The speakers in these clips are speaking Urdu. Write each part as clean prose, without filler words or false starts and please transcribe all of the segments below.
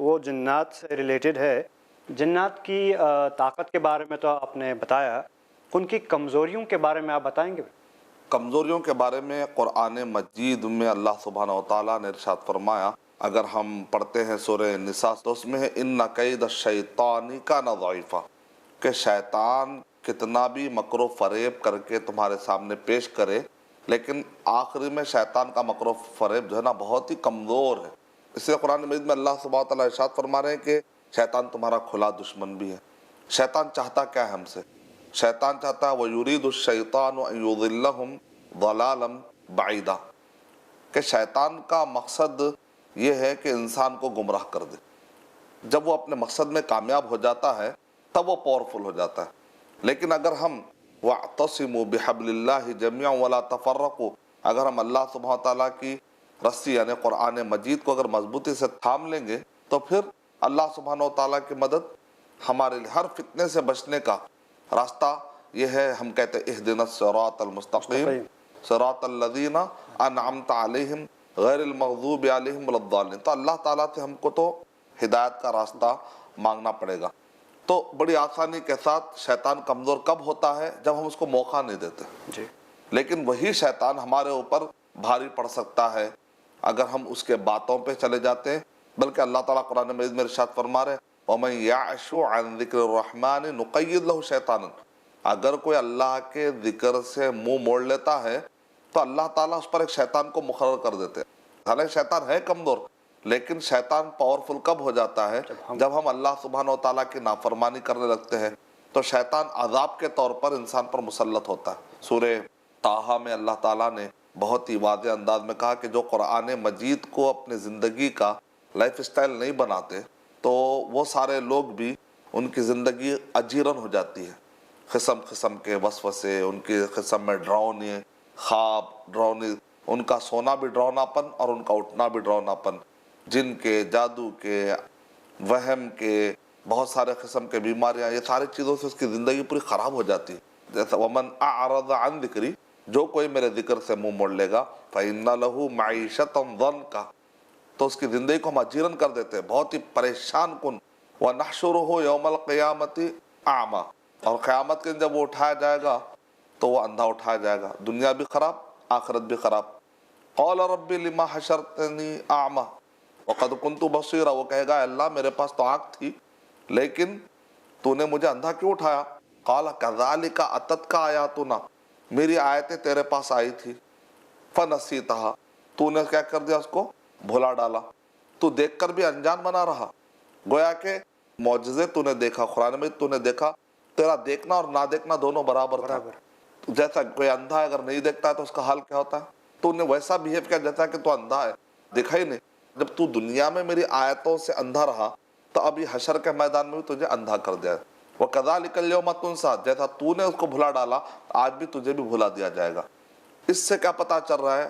وہ جنات سے ریلیٹڈ ہے۔ جنات کی طاقت کے بارے میں تو آپ نے بتایا، ان کی کمزوریوں کے بارے میں آپ بتائیں گے؟ کمزوریوں کے بارے میں قرآن مجید میں اللہ سبحانہ و تعالیٰ نے ارشاد فرمایا، اگر ہم پڑھتے ہیں سورہ نساء تو اس میں ہے ان کید الشیطان کان ضعیفا، کہ شیطان کتنا بھی مکر و فریب کر کے تمہارے سامنے پیش کرے، لیکن آخری میں شیطان کا مکر و فریب جو ہے نا بہت ہی کمزور ہے۔ اس لیے قرآن مجید میں اللہ سبحانہ و تعالیٰ ارشاد فرما رہے ہیں کہ شیطان تمہارا کھلا دشمن بھی ہے۔ شیطان چاہتا کیا ہے ہم سے؟ شیطان چاہتا ہے وَيُرِيدُ الشَّيْطَانُ أَن يُضِلَّهُمْ ضَلَالًا بَعِيدًا، کہ شیطان کا مقصد یہ ہے کہ انسان کو گمراہ کر دے۔ جب وہ اپنے مقصد میں کامیاب ہو جاتا ہے تب وہ پاورفل ہو جاتا ہے، لیکن اگر ہم وَاعْتَصِمُوا بِحَبْلِ اللَّهِ جَمِيعًا وَلَا تَفَرَّقُوا، اگر ہم اللہ سبحانہ تعالیٰ کی رسی یعنی قرآن مجید کو اگر مضبوطی سے تھام لیں گے تو پھر اللہ سبحانہ تعالیٰ کی مدد ہمارے لیے، ہر فتنے سے بچنے کا راستہ یہ ہے۔ ہم کہتے ہیں اہدنا الصراط المستقیم صراط الذین انعمت علیہم غیر المغضوب علیہم ولا الضالین، تو اللہ تعالیٰ سے ہم کو تو ہدایت کا راستہ مانگنا پڑے گا۔ تو بڑی آسانی کے ساتھ شیطان کمزور کب ہوتا ہے؟ جب ہم اس کو موقع نہیں دیتے جی۔ لیکن وہی شیطان ہمارے اوپر بھاری پڑ سکتا ہے اگر ہم اس کے باتوں پہ چلے جاتے ہیں، بلکہ اللہ تعالیٰ قرآن مجید میں ارشاد فرما رہے وَمَن يَعْشُ عَن ذِكْرِ الرَّحْمَنِ نُقَيِّضْ لَهُ شَيْطَانًا، اگر کوئی اللہ کے ذکر سے منہ موڑ لیتا ہے تو اللہ تعالیٰ اس پر ایک شیطان کو مقرر کر دیتے ہیں۔ حالانکہ شیطان ہے کمزور، لیکن شیطان پاورفل کب ہو جاتا ہے؟ جب ہم اللہ سبحانہ و تعالیٰ کی نافرمانی کرنے لگتے ہیں تو شیطان عذاب کے طور پر انسان پر مسلط ہوتا ہے۔ سورہ طٰہٰ میں اللہ تعالیٰ نے بہت ہی واضح انداز میں کہا کہ جو قرآن مجید کو اپنی زندگی کا لائف اسٹائل نہیں بناتے تو وہ سارے لوگ بھی ان کی زندگی اجیرن ہو جاتی ہے۔ قسم قسم کے وسوسے، ان کی قسم میں ڈراؤنے خواب، ڈراؤنے، ان کا سونا بھی ڈراؤناپن اور ان کا اٹھنا بھی ڈراؤناپن، جن کے، جادو کے، وہم کے، بہت سارے قسم کے بیماریاں، یہ ساری چیزوں سے اس کی زندگی پوری خراب ہو جاتی ہے۔ جیسے وَمَنْ أَعْرَضَ عَنْ ذِكْرِي، جو کوئی میرے ذکر سے منہ موڑ لے گا فَإِنَّ لَهُ مَعِيشَةً ضَنْكَ، تو اس کی زندگی کو ہم اجیرن کر دیتے ہیں، بہت ہی پریشان کن۔ وَنَحْشُرُهُ يَوْمَ الْقِيَامَةِ أَعْمَى، اور قیامت کے دن جب وہ اٹھایا جائے گا تو وہ اندھا اٹھایا جائے گا، دنیا بھی خراب، آخرت بھی خراب۔ قَالَ رَبِّ لِمَا حَشَرْتَنِي أَعْمَى وَقَدْ كُنْتُ بَصِيرًا، وہ کہے گا اللہ میرے پاس تو آنکھ تھی لیکن تو نے مجھے اندھا کیوں اٹھایا؟ قَالَ كَذَلِكَ أَتَتْكَ آيَاتُنَا، میری آیتیں تیرے پاس آئی تھی، فَنَسِيتَهَا، تو نے کیا کر دیا، اس کو بھلا ڈالا، تو دیکھ کر بھی انجان بنا رہا۔ گویا کہ معجزے تو نے دیکھا، قرآن میں تو نے دیکھا، تیرا دیکھنا اور نہ دیکھنا دونوں برابر تھا۔ جیسا کوئی اندھا اگر نہیں دیکھتا ہے تو اس کا حال کیا ہوتا ہے؟ تو نے ویسا بیہیو کیا جیسا کہ تو اندھا ہے، دیکھا ہی نہیں۔ جب تو دنیا میں میری آیتوں سے اندھا رہا تو اب یہ حشر کے میدان میں بھی تجھے اندھا کر دیا ہے۔ وَكَذَلِكَ الْيَوْمَ تُنْسَىٰ، جیسا تو نے اس کو بھلا ڈالا آج بھی تجھے بھی بھلا دیا جائے گا۔ اس سے کیا پتہ چل رہا ہے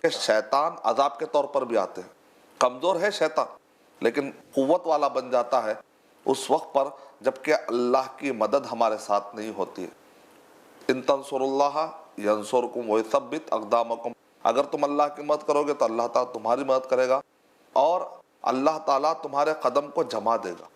کہ شیطان عذاب کے طور پر بھی آتے ہیں۔ کمزور ہے شیطان لیکن قوت والا بن جاتا ہے اس وقت پر جبکہ اللہ کی مدد ہمارے ساتھ نہیں ہوتی ہے۔ ان تنصروا اللہ ینصرکم ویثبت اقدامکم، اگر تم اللہ کی مدد کرو گے تو اللہ تعالیٰ تمہاری مدد کرے گا اور اللہ تعالیٰ تمہارے قدم کو جما دے گا۔